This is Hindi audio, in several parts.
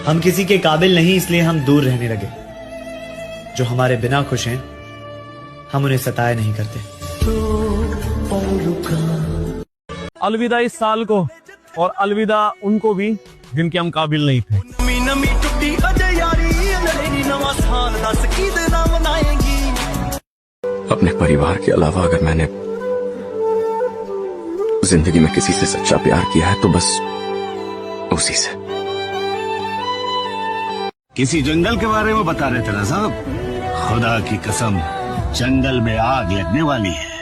हम किसी के काबिल नहीं, इसलिए हम दूर रहने लगे। जो हमारे बिना खुश हैं, हम उन्हें सताया नहीं करते। अलविदा इस साल को, और अलविदा उनको भी जिनके हम काबिल नहीं थे। अपने परिवार के अलावा अगर मैंने जिंदगी में किसी से सच्चा प्यार किया है तो बस उसी से। किसी जंगल के बारे में बता रहे थे ना साहब? खुदा की कसम, जंगल में आग लगने वाली है।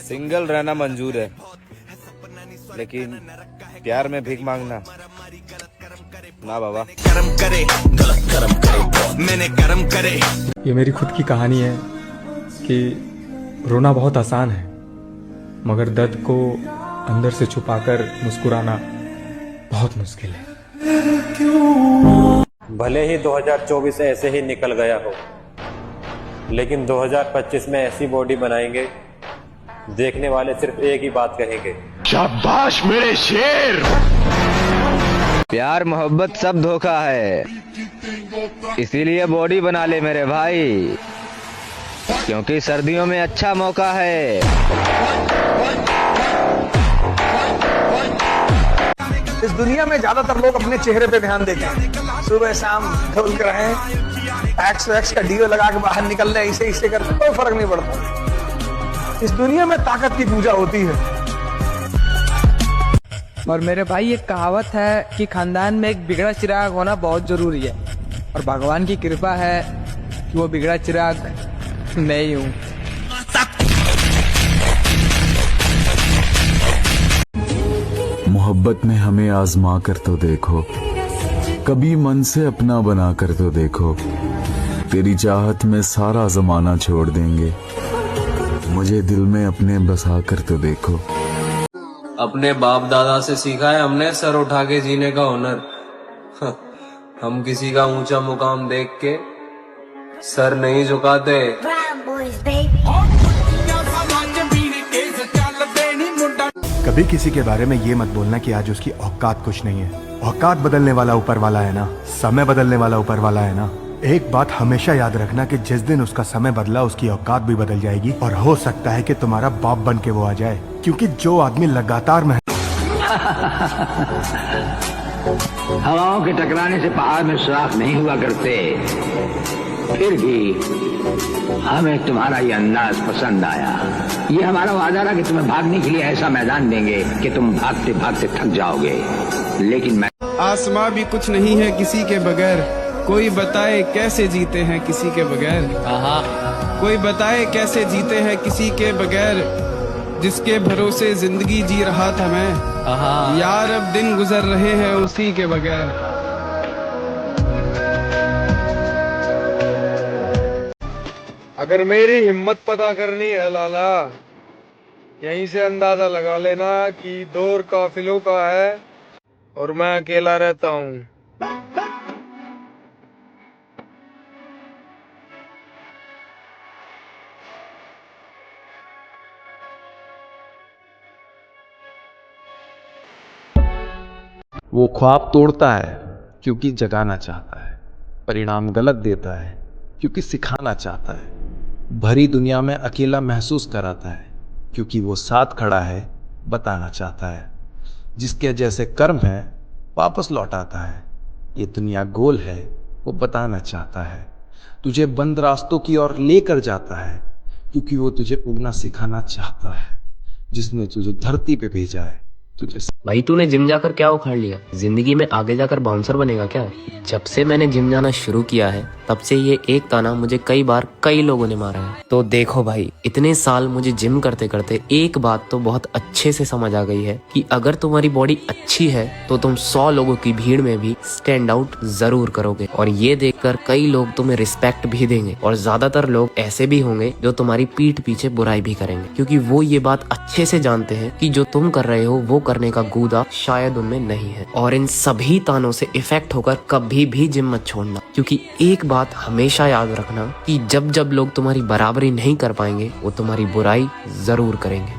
सिंगल रहना मंजूर है, लेकिन प्यार में भीख मांगना ना बाबा। करम करे गलत करम करे, मैंने करम करे। ये मेरी खुद की कहानी है कि रोना बहुत आसान है, मगर दर्द को अंदर से छुपाकर मुस्कुराना बहुत मुश्किल है। भले ही 2024 ऐसे ही निकल गया हो, लेकिन 2025 में ऐसी बॉडी बनाएंगे, देखने वाले सिर्फ एक ही बात कहेंगे, शाबाश मेरे शेर। प्यार मोहब्बत सब धोखा है, इसीलिए बॉडी बना ले मेरे भाई, क्योंकि सर्दियों में अच्छा मौका है। इस दुनिया में ज्यादातर लोग अपने चेहरे पे ध्यान देते हैं, सुबह शाम ढोल कर रहे हैं, एक्स का डीओ लगा के बाहर निकल रहे हैं, इसे करते कोई फर्क नहीं पड़ता। इस दुनिया में ताकत की पूजा होती है। और मेरे भाई एक कहावत है कि खानदान में एक बिगड़ा चिराग होना बहुत जरूरी है, और भगवान की कृपा है कि वो बिगड़ा चिराग मैं ही हूँ। मोहब्बत में हमें आजमा कर तो देखो, कभी मन से अपना बना कर तो देखो, तेरी चाहत में सारा जमाना छोड़ देंगे, मुझे दिल में अपने बसा कर तो देखो। अपने बाप दादा से सीखा है हमने सर उठा के जीने का हुनर। हम किसी का ऊंचा मुकाम देख के सर नहीं झुकाते। कभी किसी के बारे में ये मत बोलना कि आज उसकी औकात कुछ नहीं है। औकात बदलने वाला ऊपर वाला है ना, समय बदलने वाला ऊपर वाला है ना। एक बात हमेशा याद रखना कि जिस दिन उसका समय बदला, उसकी औकात भी बदल जाएगी, और हो सकता है कि तुम्हारा बाप बन के वो आ जाए, क्योंकि जो आदमी लगातार हवाओं के टकराने से पहाड़ में सुराख नहीं हुआ करते, फिर भी हमें तुम्हारा ये अंदाज पसंद आया। ये हमारा वादा रहा कि तुम्हें भागने के लिए ऐसा मैदान देंगे कि तुम भागते भागते थक जाओगे, लेकिन मैं आसमां भी कुछ नहीं है किसी के बगैर, कोई बताए कैसे जीते हैं किसी के बगैर। कोई बताए कैसे जीते हैं किसी के बगैर, जिसके भरोसे जिंदगी जी रहा था मैं, यार अब दिन गुजर रहे हैं उसी के बगैर। अगर मेरी हिम्मत पता करनी है लाला, यहीं से अंदाजा लगा लेना कि दौर काफिलों का है और मैं अकेला रहता हूँ। वो ख्वाब तोड़ता है क्योंकि जगाना चाहता है, परिणाम गलत देता है क्योंकि सिखाना चाहता है, भरी दुनिया में अकेला महसूस कराता है क्योंकि वो साथ खड़ा है, बताना चाहता है, जिसके जैसे कर्म है वापस लौटाता है, ये दुनिया गोल है वो बताना चाहता है, तुझे बंद रास्तों की ओर लेकर जाता है क्योंकि वो तुझे उड़ना सिखाना चाहता है, जिसने तुझे धरती पे भेजा है तुझे। भाई तूने जिम जाकर क्या उखाड़ लिया? जिंदगी में आगे जाकर बाउंसर बनेगा क्या? जब से मैंने जिम जाना शुरू किया है तब से ये एक ताना मुझे कई बार कई लोगों ने मारा है। तो देखो भाई, इतने साल मुझे जिम करते करते एक बात तो बहुत अच्छे से समझ आ गई है कि अगर तुम्हारी बॉडी अच्छी है तो तुम 100 लोगों की भीड़ में भी स्टैंड आउट जरूर करोगे, और ये देखकर कई लोग तुम्हें रिस्पेक्ट भी देंगे, और ज्यादातर लोग ऐसे भी होंगे जो तुम्हारी पीठ पीछे बुराई भी करेंगे, क्योंकि वो ये बात अच्छे से जानते हैं कि जो तुम कर रहे हो वो करने का गूदा शायद उनमें नहीं है। और इन सभी तानों से इफेक्ट होकर कभी भी जिम मत छोड़ना, क्योंकि एक बात हमेशा याद रखना कि जब जब लोग तुम्हारी बराबरी नहीं कर पाएंगे वो तुम्हारी बुराई जरूर करेंगे।